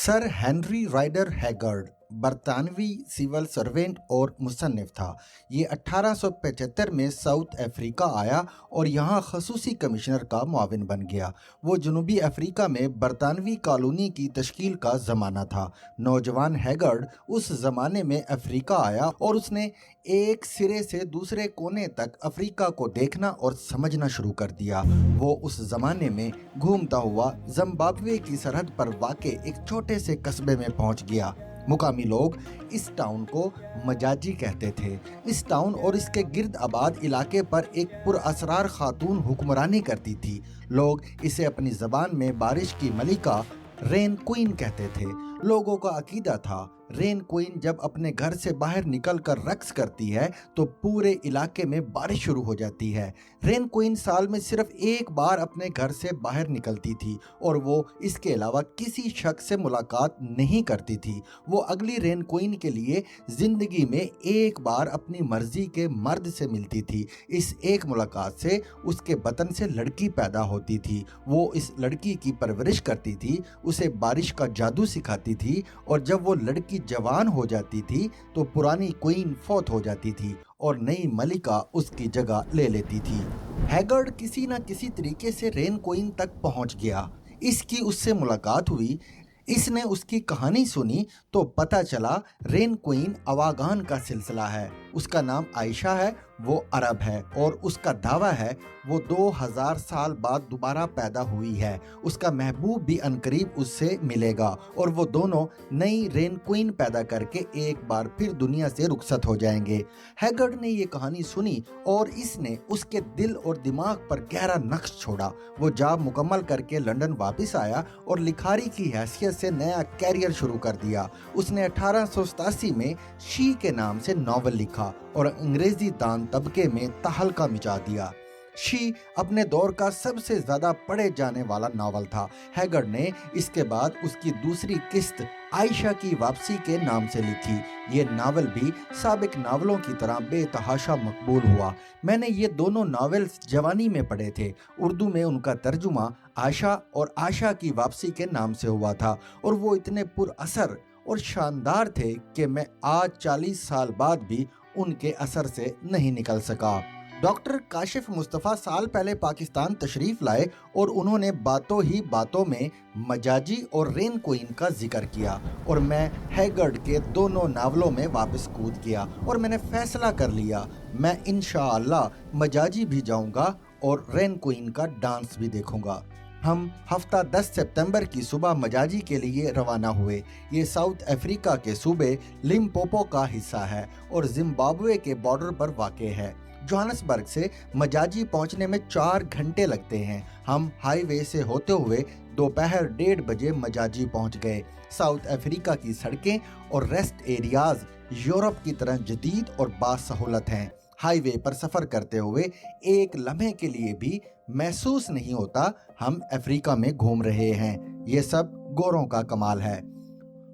Sir Henry Rider Haggard बरतानवी civil servant और मुसन्निफ था। ये 1875 में साउथ अफ्रीका आया और यहाँ खसूसी कमिश्नर का मुआविन बन गया। वो जनूबी अफ्रीका में बरतानवी कॉलोनी की तश्कील का ज़माना था। नौजवान हैगर्ड उस ज़माने में अफ्रीका आया और उसने एक सिरे से दूसरे कोने तक अफ्रीका को देखना और समझना शुरू कर दिया। वो उस ज़माने में घूमता हुआ जिम्बाब्वे की सरहद पर वाक़े एक छोटे से कस्बे में पहुंच गया। मुकामी लोग इस टाउन को मजाजी कहते थे। इस टाउन और इसके गिर्द आबाद इलाके पर एक पुरअसरार खातून हुक्मरानी करती थी। लोग इसे अपनी ज़बान में बारिश की मलिका रेन क्वीन कहते थे। लोगों का अकीदा था रेन क्वीन जब अपने घर से बाहर निकलकर रक्स करती है तो पूरे इलाके में बारिश शुरू हो जाती है। रेन क्वीन साल में सिर्फ एक बार अपने घर से बाहर निकलती थी और वो इसके अलावा किसी शख्स से मुलाकात नहीं करती थी। वो अगली रेन क्वीन के लिए ज़िंदगी में एक बार अपनी मर्जी के मर्द से मिलती थी। इस एक मुलाकात से उसके बतन से लड़की पैदा होती थी। वो इस लड़की की परवरिश करती थी, उसे बारिश का जादू सिखाती थी और जब वो लड़की जवान हो जाती थी तो पुरानी क्वीन फौत हो जाती थी और नई मलिका उसकी जगह ले लेती थी। हैगर्ड किसी न किसी तरीके से रेन क्वीन तक पहुंच गया। इसकी उससे मुलाकात हुई। इसने उसकी कहानी सुनी तो पता चला रेन क्वीन अवागान का सिलसिला है। उसका नाम आयशा है, वो अरब है और उसका दावा है वो 2000 साल बाद दोबारा पैदा हुई है। उसका महबूब भी अनकरीब उससे मिलेगा और वो दोनों नई रेन क्वीन पैदा करके एक बार फिर दुनिया से रुखसत हो जाएंगे। हैगर्ड ने ये कहानी सुनी और इसने उसके दिल और दिमाग पर गहरा नक्श छोड़ा। वो जॉब मुकम्मल करके लंदन वापस आया और लिखारी की हैसियत से नया कैरियर शुरू कर दिया। उसने 1887 में शी के नाम से नावल लिखा और अंग्रेजी दान तबके में तहलका मचा दिया। शी अपने दौर का सबसे ज्यादा पढ़े जाने वाला नावल था। हैगर्ड ने इसके बाद उसकी दूसरी किस्त आयशा की वापसी के नाम से लिखी। ये नावल भी साबिक नावलों की तरह बेतहाशा मकबूल हुआ। मैंने ये दोनों नावल्स जवानी में पढ़े थे। उर्दू में उनका तर्जुमा आशा और आशा की वापसी के नाम से हुआ था और वो इतने पुरअसर और शानदार थे कि मैं आज 40 साल बाद भी उनके असर से नहीं निकल सका। डॉक्टर काशिफ मुस्तफ़ा साल पहले पाकिस्तान तशरीफ लाए और उन्होंने बातों ही बातों में मजाजी और रेन क्वीन का जिक्र किया और मैं हैगर्ड के दोनों नावलों में वापस कूद गया और मैंने फैसला कर लिया मैं इंशाअल्लाह मजाजी भी जाऊंगा और रेन क्वीन का डांस भी देखूंगा। हम हफ्ता 10 सितंबर की सुबह मजाजी के लिए रवाना हुए। ये साउथ अफ्रीका के सूबे लिम्पोपो का हिस्सा है और जिम्बाब्वे के बॉर्डर पर वाक़ है। जोहान्सबर्ग से मजाजी पहुंचने में 4 घंटे लगते हैं। हम हाईवे से होते हुए दोपहर 1:30 बजे मजाजी पहुंच गए। साउथ अफ्रीका की सड़कें और रेस्ट एरियाज यूरोप की तरह जदीद और बासहूलत हैं। हाईवे पर सफ़र करते हुए एक लम्हे के लिए भी महसूस नहीं होता हम अफ्रीका में घूम रहे हैं। ये सब गोरों का कमाल है।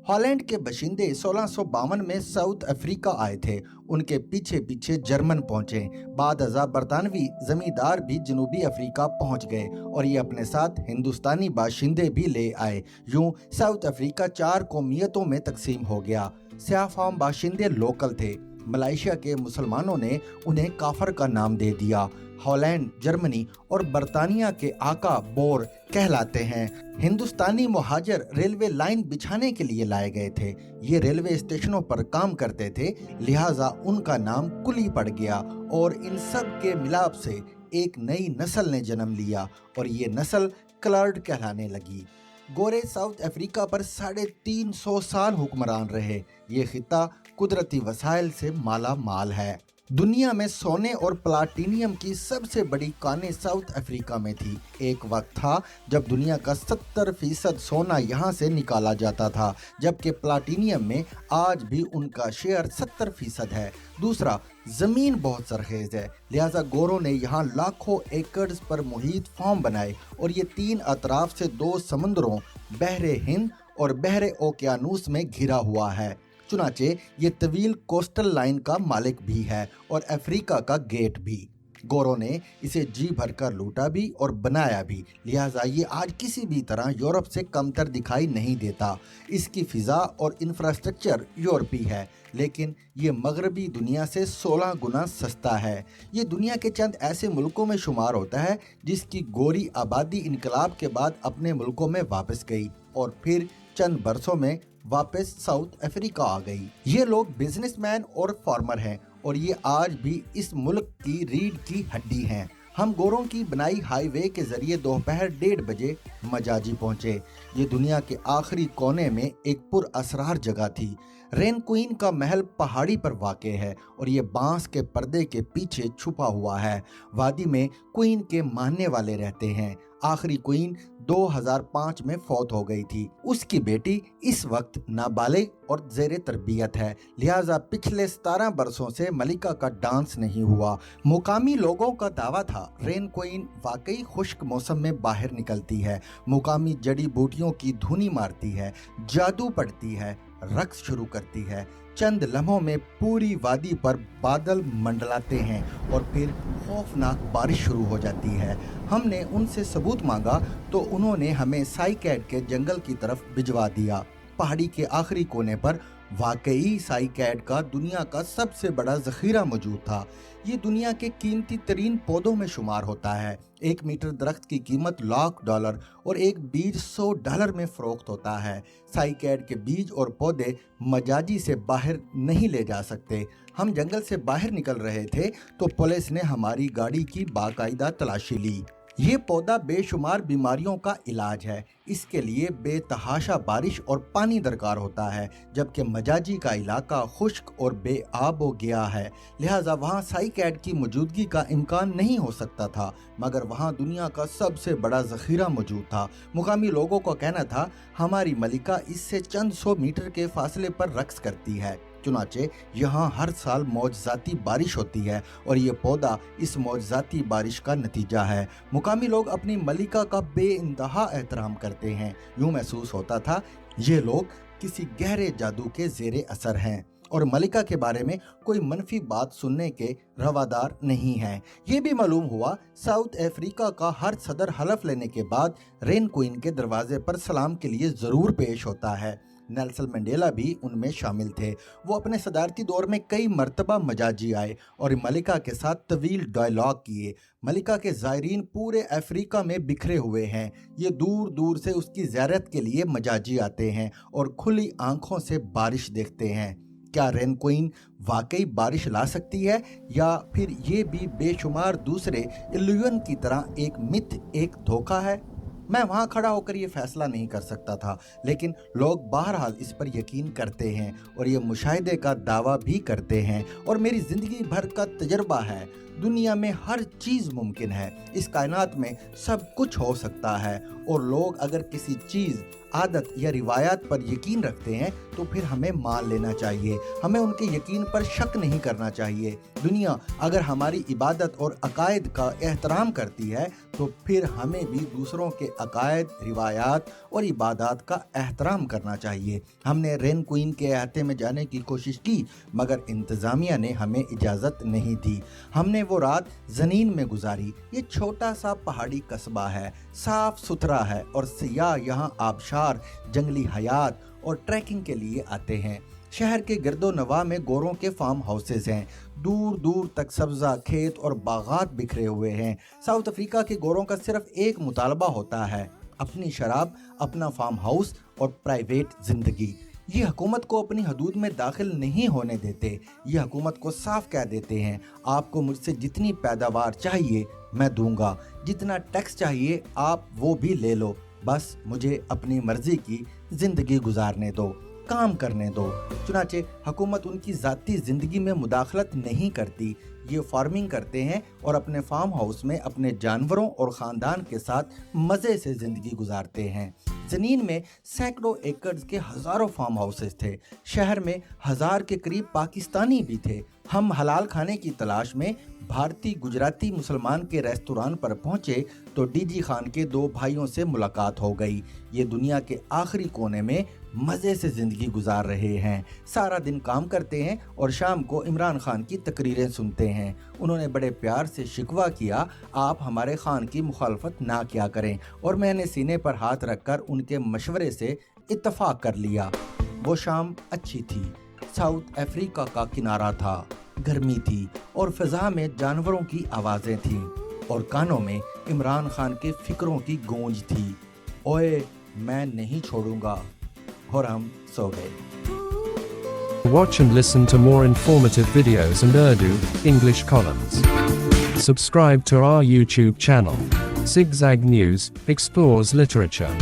हॉलैंड के बशिंदे 1652 में साउथ अफ्रीका आए थे। उनके पीछे पीछे जर्मन पहुंचे। बाद अज़ा बरतानवी जमींदार भी जनूबी अफ्रीका पहुंच गए और ये अपने साथ हिंदुस्तानी बाशिंदे भी ले आए। यूं साउथ अफ्रीका 4 कौमियतों में तकसीम हो गया। स्याफाम बाशिंदे लोकल थे। मलेशिया के मुसलमानों ने उन्हें काफर का नाम दे दिया। हॉलैंड, जर्मनी और बरतानिया के आका बोर कहलाते हैं। हिंदुस्तानी मुहाजिर रेलवे लाइन बिछाने के लिए लाए गए थे। ये रेलवे स्टेशनों पर काम करते थे, लिहाजा उनका नाम कुली पड़ गया और इन सब के मिलाप से एक नई नस्ल ने जन्म लिया और ये नस्ल क्लर्ड कहलाने लगी। गोरे साउथ अफ्रीका पर 350 साल हुक्मरान रहे। ये खिता कुदरती वसाइल से माला माल है। दुनिया में सोने और प्लाटीनियम की सबसे बड़ी कानें साउथ अफ्रीका में थी। एक वक्त था जब दुनिया का 70% सोना यहाँ से निकाला जाता था, जबकि प्लाटीनियम में आज भी उनका शेयर 70% है। दूसरा, ज़मीन बहुत सरखेज़ है, लिहाजा गोरों ने यहाँ लाखों एकड़्स पर मुहित फार्म बनाए और ये 3 अतराफ से 2 समुंदरों बहरे हिंद और बहरे ओकियानूस में घिरा हुआ है। चुनाचे ये तवील कोस्टल लाइन का मालिक भी है और अफ्रीका का गेट भी। गोरों ने इसे जी भर कर लूटा भी और बनाया भी, लिहाजा ये आज किसी भी तरह यूरोप से कमतर दिखाई नहीं देता। इसकी फ़िज़ा और इंफ्रास्ट्रक्चर यूरोपी है, लेकिन ये मगरबी दुनिया से 16 गुना सस्ता है। ये दुनिया के चंद ऐसे मुल्कों में शुमार होता है जिसकी गोरी आबादी इनकलाब के बाद अपने मुल्कों में वापस गई और फिर चंद बरसों में वापस साउथ अफ्रीका आ गई। ये लोग बिजनेसमैन और फार्मर हैं और ये आज भी इस मुल्क की रीढ़ की हड्डी हैं। हम गोरों की बनाई हाईवे के जरिए दोपहर 1:30 बजे मजाजी पहुंचे। ये दुनिया के आखिरी कोने में एक पुरअसरार जगह थी। रेन क्वीन का महल पहाड़ी पर वाक़े है और ये बांस के पर्दे के पीछे छुपा हुआ है। वादी में क्वीन के मानने वाले रहते हैं। आखिरी क्वीन 2005 में फौत हो गई थी। उसकी बेटी इस वक्त नाबालिग और ज़ेरे तरबियत है, लिहाजा पिछले 17 बरसों से मलिका का डांस नहीं हुआ। मुकामी लोगों का दावा था रेन क्वीन वाकई खुश्क मौसम में बाहर निकलती है, मुकामी जड़ी बूटियों की धुनी मारती है, जादू पढ़ती है, रक्स शुरू करती है। चंद लम्हों में पूरी वादी पर बादल मंडलाते हैं और फिर खौफनाक बारिश शुरू हो जाती है। हमने उनसे सबूत मांगा तो उन्होंने हमें साइकैड के जंगल की तरफ भिजवा दिया। पहाड़ी के आखिरी कोने पर वाकई साइकैड का दुनिया का सबसे बड़ा ज़ख़ीरा मौजूद था। ये दुनिया के कीमती तरीन पौधों में शुमार होता है। 1 मीटर दरख्त की कीमत $1,00,000 और एक बीज $100 में फ़रोख्त होता है। साइकैड के बीज और पौधे मजाजी से बाहर नहीं ले जा सकते। हम जंगल से बाहर निकल रहे थे तो पुलिस ने हमारी गाड़ी की बाकायदा तलाशी ली। ये पौधा बेशुमार बीमारियों का इलाज है। इसके लिए बेतहाशा बारिश और पानी दरकार होता है, जबकि मजाजी का इलाका खुश्क और बेआब हो गया है, लिहाजा वहाँ साइकैड की मौजूदगी का इम्कान नहीं हो सकता था। मगर वहाँ दुनिया का सबसे बड़ा ज़ख़ीरा मौजूद था। मुकामी लोगों का कहना था हमारी मलिका इससे चंद 100 मीटर के फासले पर रक्स करती है। चुनाचे यहाँ हर साल मौजज़ाती बारिश होती है और ये पौधा इस मौजज़ाती बारिश का नतीजा है। मुकामी लोग अपनी मलिका का बेइंतहा एहतराम करते हैं। यूँ महसूस होता था ये लोग किसी गहरे जादू के ज़ेरे असर हैं और मलिका के बारे में कोई मनफी बात सुनने के रवादार नहीं हैं। ये भी मालूम हुआ साउथ अफ्रीका का हर सदर हलफ लेने के बाद रेन क्वीन के दरवाजे पर सलाम के लिए ज़रूर पेश होता है। नेल्सन मंडेला भी उनमें शामिल थे। वो अपने सदारती दौर में कई मरतबा मजाजी आए और मलिका के साथ तवील डायलॉग किए। मलिका के ज़ायरीन पूरे अफ्रीका में बिखरे हुए हैं। ये दूर दूर से उसकी ज़ियारत के लिए मजाजी आते हैं और खुली आंखों से बारिश देखते हैं। क्या रेन क्वीन वाकई बारिश ला सकती है या फिर ये भी बेशुमार दूसरे इल्यूजन की तरह एक मिथ, एक धोखा है? मैं वहाँ खड़ा होकर ये फैसला नहीं कर सकता था, लेकिन लोग बहरहाल इस पर यकीन करते हैं और ये मुशाहिदे का दावा भी करते हैं और मेरी ज़िंदगी भर का तजर्बा है। दुनिया में हर चीज़ मुमकिन है। इस कायनात में सब कुछ हो सकता है और लोग अगर किसी चीज़, आदत या रिवायात पर यकीन रखते हैं तो फिर हमें मान लेना चाहिए। हमें उनके यकीन पर शक नहीं करना चाहिए। दुनिया अगर हमारी इबादत और अकायद का एहतराम करती है तो फिर हमें भी दूसरों के अकायद, रिवायात और इबादत का एहतराम करना चाहिए। हमने रेन क्वीन के अहाते में जाने की कोशिश की मगर इंतज़ामिया ने हमें इजाज़त नहीं दी। हमने वो रात ज़नीन में गुजारी। ये छोटा सा पहाड़ी कस्बा है, साफ सुथरा है और सियाह यहाँ आबशार, जंगली हयात और ट्रैकिंग के लिए आते हैं। शहर के गिरदो नवा में गोरों के फार्म हाउसेज हैं। दूर दूर तक सब्ज़ा खेत और बागात बिखरे हुए हैं। साउथ अफ्रीका के गोरों का सिर्फ एक मुतालबा होता है, अपनी शराब, अपना फार्म हाउस और प्राइवेट ज़िंदगी। ये हुकूमत को अपनी हदूद में दाखिल नहीं होने देते। ये हुकूमत को साफ कह देते हैं आपको मुझसे जितनी पैदावार चाहिए मैं दूंगा, जितना टैक्स चाहिए आप वो भी ले लो, बस मुझे अपनी मर्जी की ज़िंदगी गुजारने दो, काम करने दो। चुनाचे हुकूमत उनकी ज़ाती ज़िंदगी में मुदाखलत नहीं करती। ये फार्मिंग करते हैं और अपने फार्म हाउस में अपने जानवरों और ख़ानदान के साथ मज़े से ज़िंदगी गुजारते हैं। ज़मीन में सैकड़ों एकड़ के हज़ारों फार्म हाउसेस थे। शहर में 1000 के करीब पाकिस्तानी भी थे। हम हलाल खाने की तलाश में भारतीय गुजराती मुसलमान के रेस्तोरां पर पहुंचे तो डीजी खान के 2 भाइयों से मुलाकात हो गई। ये दुनिया के आखिरी कोने में मज़े से ज़िंदगी गुजार रहे हैं, सारा दिन काम करते हैं और शाम को इमरान खान की तकरीरें सुनते हैं। उन्होंने बड़े प्यार से शिकवा किया, आप हमारे खान की मुखालफत ना किया करें, और मैंने सीने पर हाथ रखकर उनके मशवरे से इत्तफाक कर लिया। वो शाम अच्छी थी, साउथ अफ्रीका का किनारा था, गर्मी थी और फिजा में जानवरों की आवाज़ें थीं और कानों में इमरान खान के फिक्रों की गूंज थी। ओए मैं नहीं छोड़ूंगा, और हम सो गए। Watch and listen to more informative videos and Urdu, English columns. Subscribe to our YouTube channel. Zigzag News explores literature.